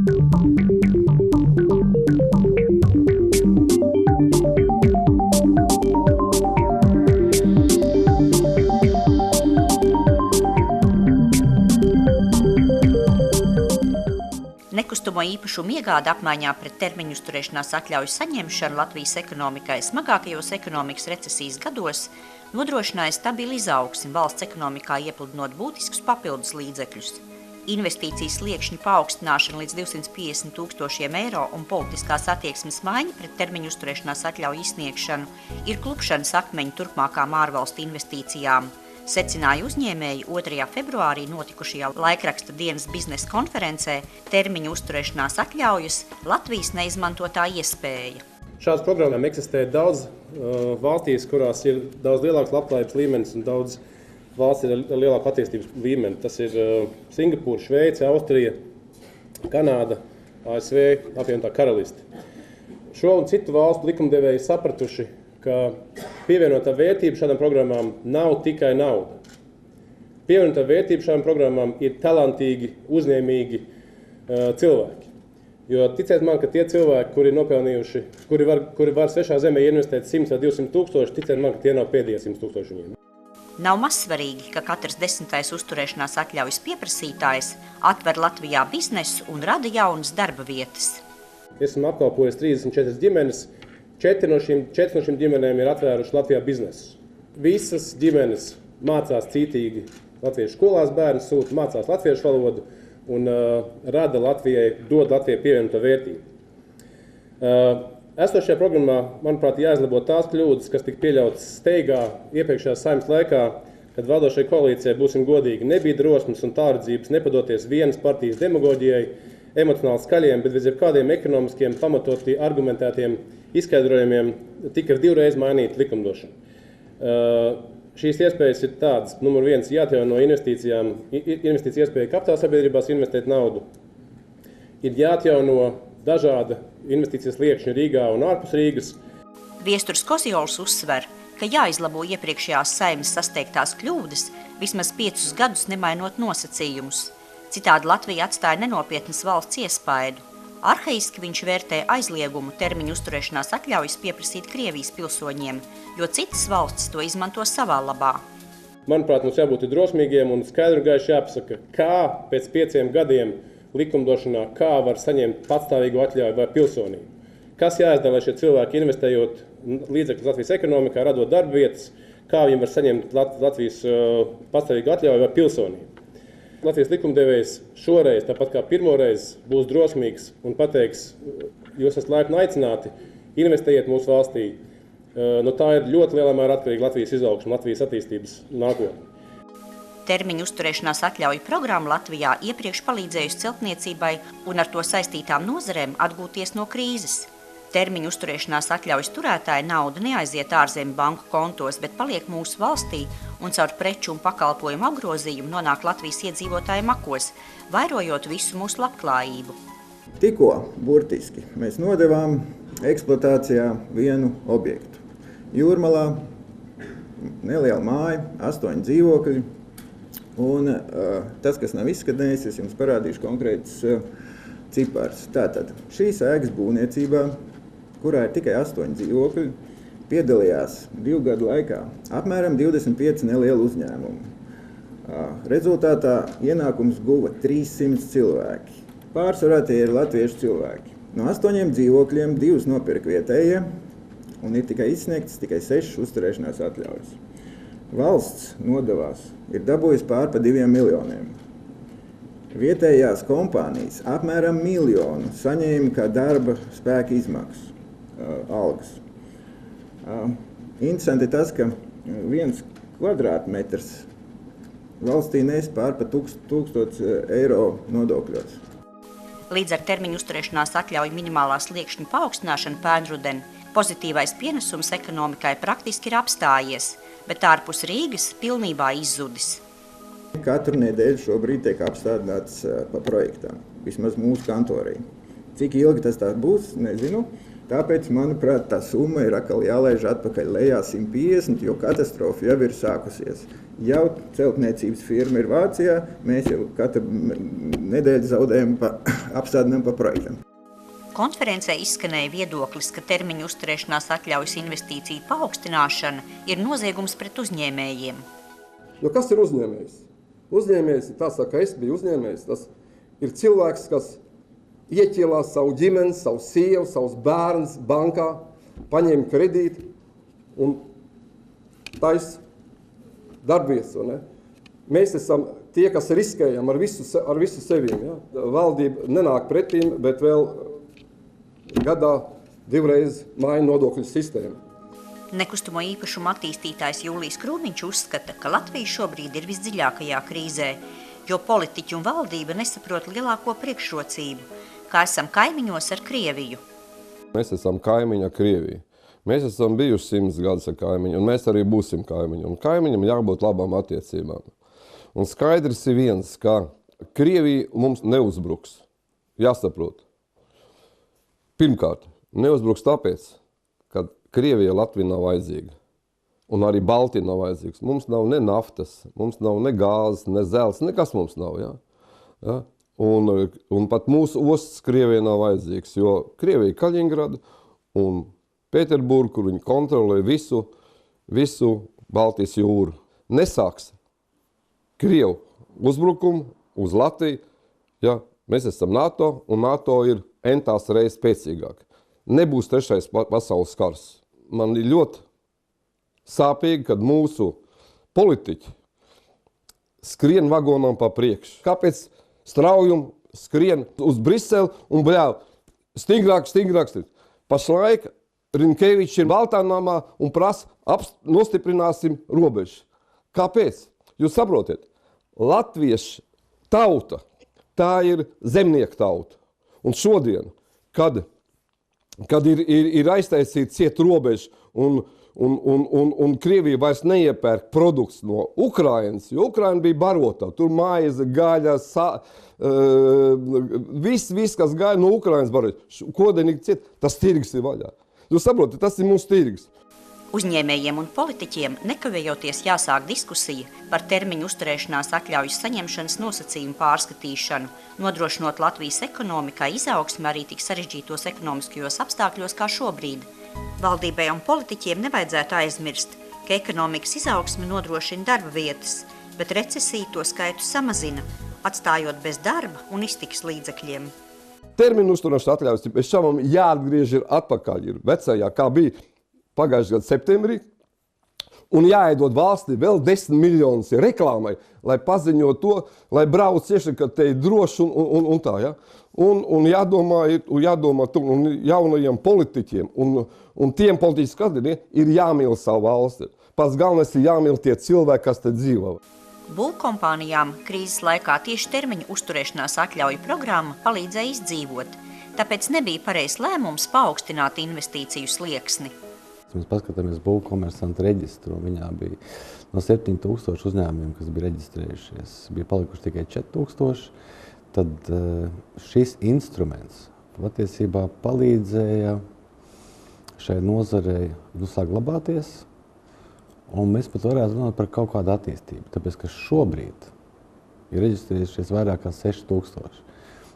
Nekustamo īpašumu iegāde apmaiņā pret termiņu uzturēšanās atļauju saņemšanu Latvijas ekonomikai smagākajos ekonomikas recesijas gados nodrošināja stabilu izaugsmi valsts ekonomikā, iepludinot būtiskus papildus līdzekļus. Investīcijas sliekšņu paaugstināšana līdz 250 000 eiro un politiskās attieksmes maiņa pret termiņu uzturēšanās atļauju izsniegšanu ir klupšanas akmeņi turpmākām ārvalstu investīcijām, secināja uzņēmēji 2. februārī notikušajā laikraksta dienas biznesa konferencē termiņu uzturēšanās atļaujas Latvijas neizmantotā iespēja. Šādas programmām eksistē daudz valstīs, kurās ir daudz lielāks labklājības līmenis un daudz valsts ir ar lielāku attīstības līmeni. Tas ir Singapūra, Šveice, Austrija, Kanāda, ASV, apvienotā karaliste. Šo un citu valstu likumdevēji sapratuši, ka pievienotā vērtība šādām programmām nav tikai nauda. Pievienotā vērtība šādām programmām ir talantīgi, uzņēmīgi cilvēki. Jo ticiet man, ka tie cilvēki, kuri ir nopelnījuši, kuri var svešā zemē investēt 100 vai 200 tūkstoši, ticiet man, ka tie nav pēdējie 100 tūkstoši viņiem. Nav mazsvarīgi, ka katrs 10. uzturēšanās atļaujas pieprasītājs atver Latvijā biznesu un rada jaunas darba vietas. Esmu apkalpojis 34 ģimenes. 4 no šīm ģimenēm ir atvēruši Latvijā biznesu. Visas ģimenes mācās cītīgi latviešu skolās, bērni sūta, mācās latviešu valodu un rada Latvijai, dod Latvijai pievienoto vērtību. Esošajā programmā, manuprāt, jāizlabo tās kļūdas, kas tika pieļautas steigā iepriekšējās Saeimas laikā, kad valdošai koalīcijai, būsim godīgi, nebija drosmes un tālredzības nepadoties vienas partijas demagoģijai, emocionāli skaļiem, bet bez jebkādiem ekonomiskiem, pamatoti argumentētiem izskaidrojumiem tika 2 reizes mainīta likumdošana. Šīs iespējas ir tādas, numur 1, jāatjauno investīciju iespēja kapitāla sabiedrībās investēt naudu. Ir jāatjauno dažāda investīcijas sliekšņi Rīgā un ārpus Rīgas. Viesturs Kozjols uzsver, ka jāizlabo iepriekšējās Saeimas sasteigtās kļūdas vismaz 5 gadus nemainot nosacījumus. Citādi Latvija atstāja nenopietnas valsts iespaidu. Arhaiski viņš vērtē aizliegumu termiņu uzturēšanās atļaujas pieprasīt Krievijas pilsoņiem, jo citas valstis to izmanto savā labā. Manuprāt, mums jābūt drosmīgiem un skaidri gaiši jāpasaka, kā pēc 5 gadiem likumdošanā, kā var saņemt patstāvīgu atļauju vai pilsonību. Kas jāizdara, lai šie cilvēki investējot līdzekļus Latvijas ekonomikā, radot darba vietas, kā viņi var saņemt Latvijas patstāvīgu atļauju vai pilsonību. Latvijas likumdevējs šoreiz, tāpat kā pirmoreiz, būs drosmīgs un pateiks, jūs esat laipni aicināti, investējiet mūsu valstī. No tā ir ļoti lielā mērā atkarīga Latvijas izaugsme, Latvijas attīstības nākotne. Termiņu uzturēšanās atļauju programma Latvijā iepriekš palīdzējusi celtniecībai un ar to saistītām nozarēm atgūties no krīzes. Termiņu uzturēšanās atļaujas turētāja nauda neaiziet ārzemju banku kontos, bet paliek mūsu valstī un caur preču un pakalpojumu apgrozījumu nonāk Latvijas iedzīvotāju makos, vairojot visu mūsu labklājību. Tikko, burtiski, mēs nodevām eksploatācijā vienu objektu. Jūrmalā neliela māja, 8 dzīvokļi, un tas, kas nav izskanējis, es jums parādīšu konkrētus ciparus. Tātad, šīs ēkas būvniecībā, kurā ir tikai 8 dzīvokļi, piedalījās 2 gadu laikā apmēram 25 nelielu uzņēmumu. Rezultātā ienākums guva 300 cilvēki. Pārsvarā tie ir latviešu cilvēki. No 8 dzīvokļiem 2 nopirka vietējie un ir tikai izsniegtas tikai 6 uzturēšanās atļaujas. Valsts nodevās ir dabūjusi pār pa 2 miljoniem. Vietējās kompānijas apmēram 1 miljonu saņēma kā darba spēka izmaksas, algas. Interesanti tas, ka 1 kvadrātmetrs valstī nes pār pa 1000 eiro nodokļos. Līdz ar termiņu uzturēšanās atļauju minimālā sliekšņa paaugstināšanu pērnruden pozitīvais pienesums ekonomikai praktiski ir apstājies, bet ārpus Rīgas pilnībā izzudis. Katru nedēļu šobrīd tiek apstādināts pa projektām, vismaz mūsu kantorī. Cik ilgi tas tā būs, nezinu. Tāpēc, manuprāt, tā summa ir atkal jālaiž atpakaļ lejā 150, jo katastrofa jau ir sākusies. Jau celtniecības firma ir Vācijā, mēs jau katru nedēļu zaudējam apstādinām pa projektam. Konferencē izskanēja viedoklis, ka termiņu uzturēšanās atļaujas investīciju paaugstināšana ir noziegums pret uzņēmējiem. Jo kas ir uzņēmējs? Uzņēmējs ir tāds, ka es biju uzņēmējs. Tas ir cilvēks, kas ieķielās savu ģimeni, savu sievu, savus bērnus bankā, paņēma kredīti un taisa darbvietas. Mēs esam tie, kas riskējam ar visu sevīm. Ja? Valdība nenāk pretīm, bet vēl gadā 2 reizes maina nodokļu sistēmu. Nekustamo īpašumu attīstītājs Jūlijs Krūmiņš uzskata, ka Latvija šobrīd ir visdziļākajā krīzē, jo politiķi un valdība nesaprot lielāko priekšrocību, kā esam kaimiņos ar Krieviju. Mēs esam kaimiņi ar Krieviju. Mēs esam bijuši 100 gadus ar kaimiņu, un mēs arī būsim kaimiņi. Un kaimiņam jābūt labām attiecībām. Un skaidrs ir viens, ka Krievija mums neuzbruks. Jāsaprot. Pirmkārt, neuzbruks tāpēc, ka Krievija Latvija nav vajadzīga. Un arī Baltija nav vajadzīgs. Mums nav ne naftas, mums nav ne gāzes, ne zelts, nekas mums nav. Ja? Ja? Un pat mūsu ostas Krievijai nav vajadzīgs, jo Krievija ir Kaļiņgrada un Pēterburga, kur viņi kontrolē visu Baltijas jūru. Nesāks Krievu uzbrukumu uz Latviju, ja mēs esam NATO, un NATO ir entās reizes spēcīgāk. Nebūs 3. pasaules kars. Man ir ļoti sāpīgi, kad mūsu politiķi skrien vagonam pa priekšu. Kāpēc straujumi skrien uz Briseli un bļāv stingrāk. Pašlaik Rinkevičs ir Baltānamā un prasa nostiprināsim robežu. Kāpēc? Jūs saprotiet, latviešu tauta, tā ir zemnieku tauta. Un šodien, kad ir aiztaisīta cieta robeža un Krievija vairs neiepērk produkts no Ukrainas, jo Ukraina bija barota, tur maize, gaļa, viss, kas gāja no Ukrainas barota. Kodenīgi ciet, tas tirgs ir vaļā. Jūs saprotat, tas ir mūsu tirgs. Uzņēmējiem un politiķiem nekavējoties jāsāk diskusija par termiņu uzturēšanās atļaujas saņemšanas nosacījumu pārskatīšanu, nodrošinot Latvijas ekonomikai izaugsmi arī tik sarežģītos ekonomiskajos apstākļos kā šobrīd. Valdībai un politiķiem nevajadzētu aizmirst, ka ekonomikas izaugsme nodrošina darba vietas, bet recesija to skaitu samazina, atstājot bez darba un iztikas līdzekļiem. Termiņu uzturēšanās atļaujas pēc šām jāatgriež ir atpakaļ, ir vecajā, kā bija pagājušajā gada septembrī, un jāiedod valstī vēl 10 miljonus reklāmai, lai paziņo to, lai brauc cieši, ka te ir droši un tā. Ja? Un jādomā un jaunajiem politiķiem un tiem politiķiem skatiem ir jāmīl savu valsti. Pats galvenais ir jāmīl tie cilvēki, kas te dzīvo. Būvkompānijām krīzes laikā tieši termiņu uzturēšanās atļauju programma palīdzēja izdzīvot, tāpēc nebija pareizs lēmums paaugstināt investīciju slieksni. Mēs paskatāmies būvkomersantu reģistru, viņā bija no 7000 uzņēmumiem, kas bija reģistrējušies, bija palikuši tikai 4000, tad šis instruments patiesībā palīdzēja šai nozarei saglabāties, un mēs pat varētu runāt par kaut kādu attīstību, tāpēc, ka šobrīd ir reģistrējušies vairāk kā 6000.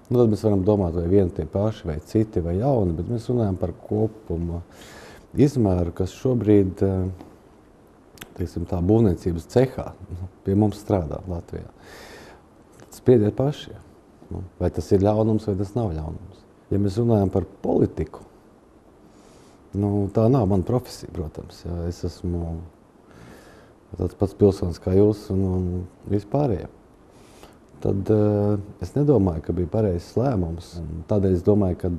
Tad mēs varam domāt, vai vieni tie paši, vai citi, vai jauni, bet mēs runājam par kopumu izmēru, kas šobrīd, teiksim, tā būvniecības cehā pie mums strādā Latvijā. Spriediet paši, vai tas ir ļaunums, vai tas nav ļaunums. Ja mēs runājam par politiku, tā nav mana profesija, protams. Ja. Es esmu tāds pats pilsonis kā jūs un vispārējie. Tad es nedomāju, ka bija pareizs lēmums. Tādēļ es domāju, ka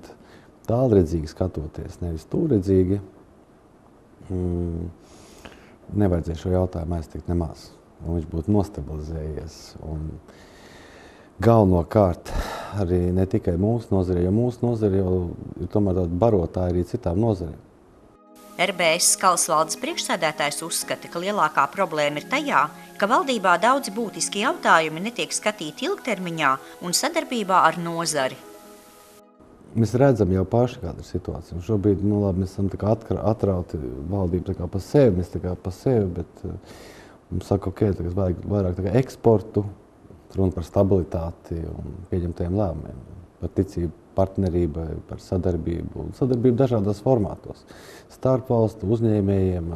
tālredzīgi skatoties, nevis tūredzīgi, nevajadzēja šo jautājumu aiztikt nemaz. Un viņš būtu nostabilizējies. Un galvenokārt arī ne tikai mūsu nozare, jo mūsu nozare jau ir tomēr tāda barotāja arī citām nozarēm. RBS Skalas valdes priekšsēdētājs uzskata, ka lielākā problēma ir tajā, ka valdībā daudzi būtiski jautājumi netiek skatīti ilgtermiņā un sadarbībā ar nozari. Mēs redzam jau paši, kāda ir situācija. Un šobrīd labi, mēs esam tā kā atrauti valdību tā kā pa sevi, mēs tā kā pa sevi, bet mums saka, tagad vajag vairāk tā kā eksportu, runa par stabilitāti un pieņemtajiem lēmumiem, par ticību partnerībai, par sadarbību, un sadarbību dažādos formātos, starp valstu uzņēmējiem,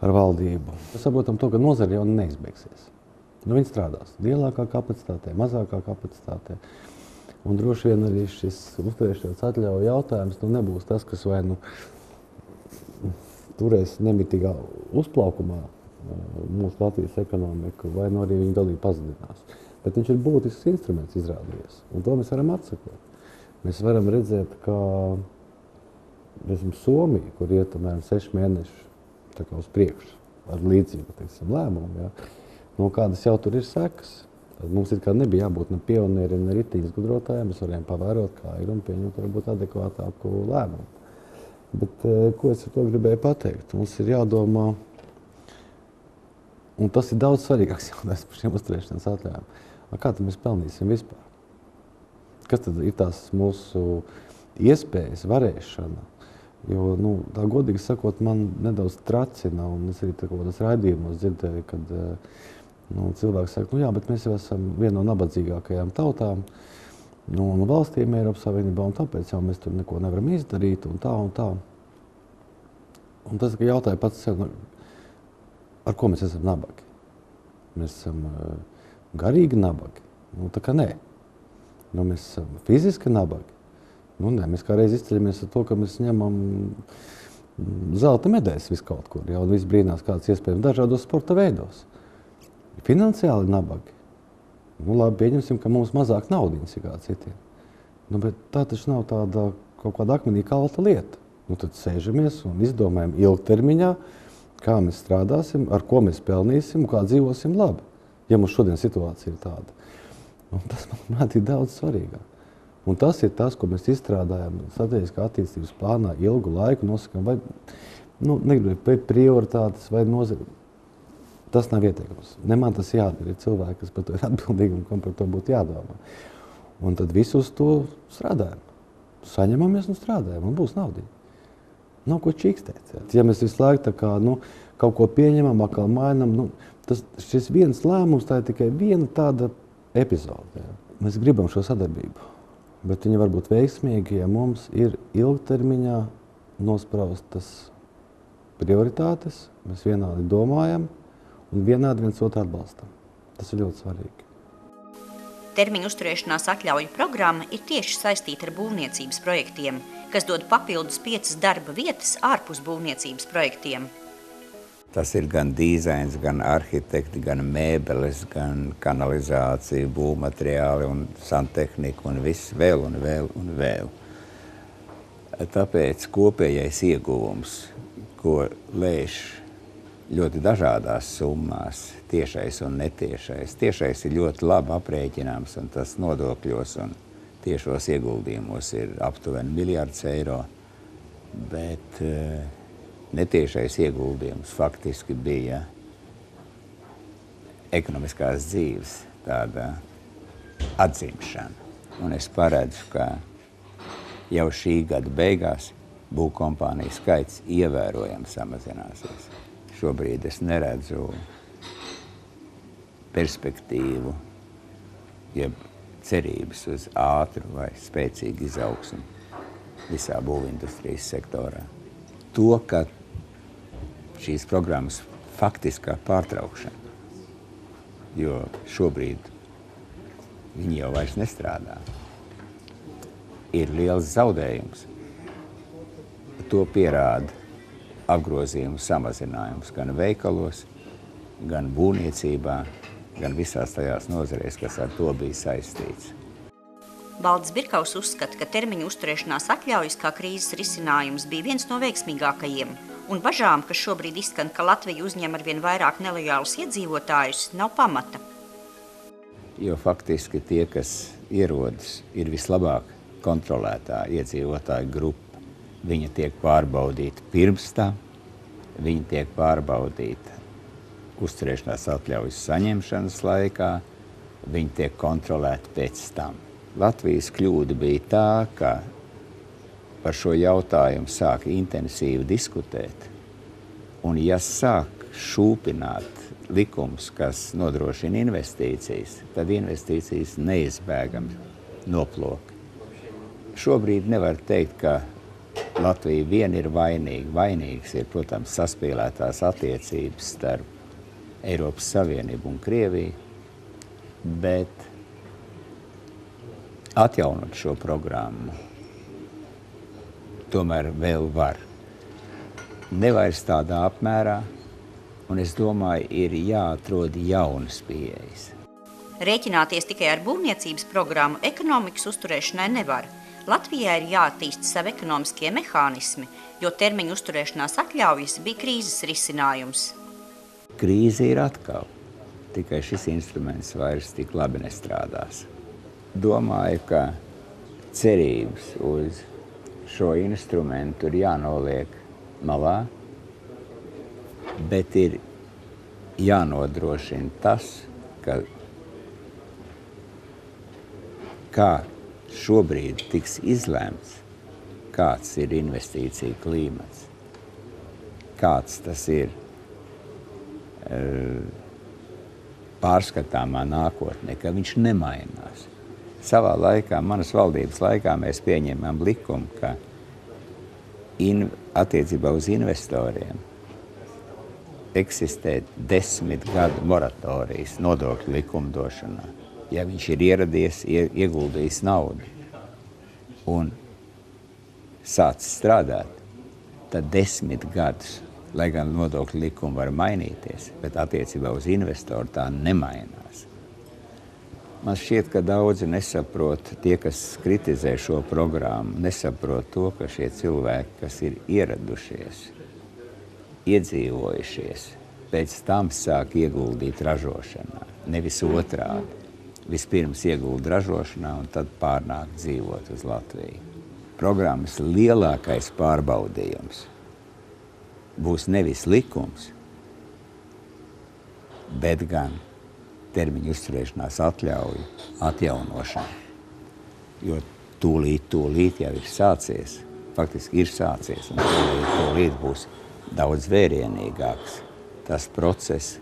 ar valdību. Mēs saprotam to, ka nozare jau neizbeigsies. Viņi strādās lielākā kapacitātē, mazākā kapacitātē. Un droši vien arī šis uzturēšanās atļauju jautājums nebūs tas, kas vai turēs nemitīgā uzplaukumā mūsu Latvijas ekonomiku, vai arī viņa dalība pazudinās. Bet viņš ir būtisks instruments izrādījies, un to mēs varam atsakot. Mēs varam redzēt, ka Somija, kur iet 6 mēneši tā kā uz priekšu ar līdzīgu lēmumu, kādas jau tur ir sekas. Tad mums it kā nebija jābūt ne pionieriem, ne ritiņas gudrotājiem, mēs varējām pavērot, kā ir un pieņemt varbūt adekvātāku lēmumu. Bet ko es ar to gribēju pateikt? Mums ir jādomā, un tas ir daudz svarīgāks jautājums par šiem uzturēšanās atļaujām. Kā tad mēs pelnīsim vispār? Kas tad ir tās mūsu iespējas, varēšana? Jo, tā godīgi sakot, man nedaudz tracina, un es arī tādos raidījumos dzirdēju, kad cilvēki saka, jā, bet mēs jau esam viena no nabadzīgākajām tautām un valstīm Eiropas Savienībā, un tāpēc jau mēs tur neko nevaram izdarīt, un tā, un tā. Un tas, ka jautāja pats sev, ar ko mēs esam nabagi? Mēs esam garīgi nabagi? Tā kā nē. Mēs esam fiziski nabagi? Nē, mēs kā reiz izceļamies ar to, ka mēs ņemam zelta medaļas visu kaut kur, un viss brīnās kāds iespējams dažādos sporta veidos. Finansiāli nabagi. Labi, pieņemsim, ka mums mazāk naudiņas ir kā citiem. Bet tā taču nav tāda kaut kāda akmenī kalta lieta. Tad sēžamies un izdomājam ilgtermiņā, kā mēs strādāsim, ar ko mēs pelnīsim, kā dzīvosim labi, ja mums šodien situācija ir tāda. Tas, manuprāt, ir daudz svarīgāk. Un tas ir tas, ko mēs izstrādājam strateģiskā attīstības plānā ilgu laiku, nosakām, vai vai prioritātes, vai nozari. Tas nav ieteikums. Ne man tas jādara, ir cilvēki, kas par to ir atbildīgi un kam par to būtu jādomā. Un tad visu uz to strādājam. Saņemamies un strādājam, un būs naudiņa. Nav ko čīkstēt. Ja mēs visu laiku kaut ko pieņemam, atkal mainam, šis viens lēmums, tā ir tikai viena tāda epizode. Mēs gribam šo sadarbību, bet viņa var būt veiksmīga, ja mums ir ilgtermiņā nospraustas prioritātes, mēs vienādi domājam un vienādi viens otru atbalstam. Tas ir ļoti svarīgi. Termiņu uzturēšanās atļauju programma ir tieši saistīta ar būvniecības projektiem, kas dod papildus 5 darba vietas ārpus būvniecības projektiem. Tas ir gan dizains, gan arhitekti, gan mēbeles, gan kanalizācija, būvmateriāli un santehnika un viss vēl un vēl un vēl. Tāpēc kopējais ieguvums, ko lēš ļoti dažādās summās, tiešais un netiešais. Tiešais ir ļoti labi aprēķināms, un tas nodokļos un tiešos ieguldījumos ir aptuveni miljards eiro, bet netiešais ieguldījums faktiski bija ekonomiskās dzīves tāda atzimšana. Un es paredzu, ka jau šī gada beigās būvkompāniju skaits ievērojami samazināsies. Šobrīd es neredzu perspektīvu, jeb cerības uz ātru vai spēcīgu izaugsmu visā būvindustrijas sektorā. To, ka šīs programmas faktiskā pārtraukšana, jo šobrīd viņi jau vairs nestrādā, ir liels zaudējums. To pierāda apgrozījumu samazinājums gan veikalos, gan būvniecībā, gan visās tajās nozarēs, kas ar to bija saistīts. Valdis Birkaus uzskata, ka termiņu uzturēšanās atļaujas kā krīzes risinājums bija viens no veiksmīgākajiem, un bažām, kas šobrīd izskan, ka Latvija uzņem arvien vairāk nelojālus iedzīvotājus, nav pamata. Jo faktiski tie, kas ierodas, ir vislabāk kontrolētā iedzīvotāju grupa. Viņa tiek pārbaudīta pirms tam, viņa tiek pārbaudīta uzturēšanās atļaujas saņemšanas laikā, viņa tiek kontrolēta pēc tam. Latvijas kļūda bija tā, ka par šo jautājumu sāk intensīvi diskutēt, un ja sāk šūpināt likums, kas nodrošina investīcijas, tad investīcijas neizbēgami noplok. Šobrīd nevar teikt, ka Latvija vien ir vainīga. Vainīgs ir, protams, saspīlētās attiecības starp Eiropas Savienību un Krieviju, bet atjaunot šo programmu tomēr vēl var. Nevairs tādā apmērā, un es domāju, ir jāatrod jaunas pieejas. Rēķināties tikai ar būvniecības programmu ekonomikas uzturēšanai nevar. Latvijai ir jāattīsta savi ekonomiskie mehānismi, jo termiņu uzturēšanās atļaujas bija krīzes risinājums. Krīze ir atkal, tikai šis instruments vairs tik labi nestrādās. Domāju, ka cerības uz šo instrumentu ir jānoliek malā, bet ir jānodrošina tas, ka kā šobrīd tiks izlēmts, kāds ir investīcija klimats, kāds tas ir pārskatāmā nākotnē, ka viņš nemainās. Savā laikā, manas valdības laikā, mēs pieņēmām likumu, ka attiecībā uz investoriem eksistē 10 gadu moratorijas nodokļu likumdošanā. Ja viņš ir ieradies, ieguldījis naudu un sācis strādāt, tad 10 gadus, lai gan nodokļu likumi var mainīties, bet attiecībā uz investoru tā nemainās. Man šķiet, ka daudzi nesaprot, tie, kas kritizē šo programmu, nesaprot to, ka šie cilvēki, kas ir ieradušies, iedzīvojušies, pēc tam sāk ieguldīt ražošanā, nevis otrādi. Vispirms iegulda ražošanā un tad pārnāk dzīvot uz Latviju. Programmas lielākais pārbaudījums būs nevis likums, bet gan termiņu uzturēšanās atļauju atjaunošana. Jo tūlīt jau ir sācies, faktiski ir sācies, un tūlīt būs daudz vērienīgāks tas process,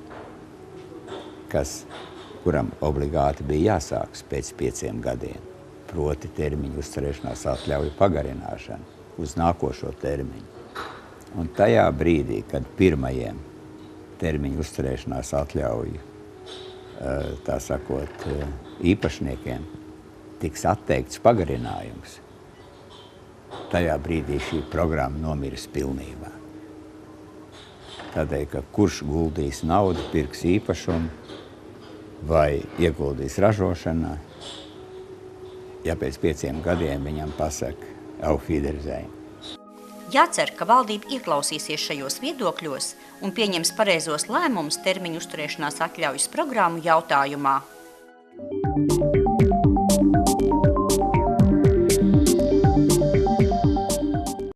kuram obligāti bija jāsāks pēc 5 gadiem, proti termiņu uzturēšanās atļauju pagarināšana uz nākošo termiņu. Un tajā brīdī, kad pirmajiem termiņu uzturēšanās atļauju tā sakot, īpašniekiem tiks atteikts pagarinājums, tajā brīdī šī programma nomirs pilnībā. Tādēļ, ka kurš guldīs naudu, pirks īpašumu vai ieguldīs ražošanā, ja pēc 5 gadiem viņam pasaka auf Wiedersehen. Jācer, ka valdība ieklausīsies šajos viedokļos un pieņems pareizos lēmumus termiņu uzturēšanās atļaujas programmu jautājumā.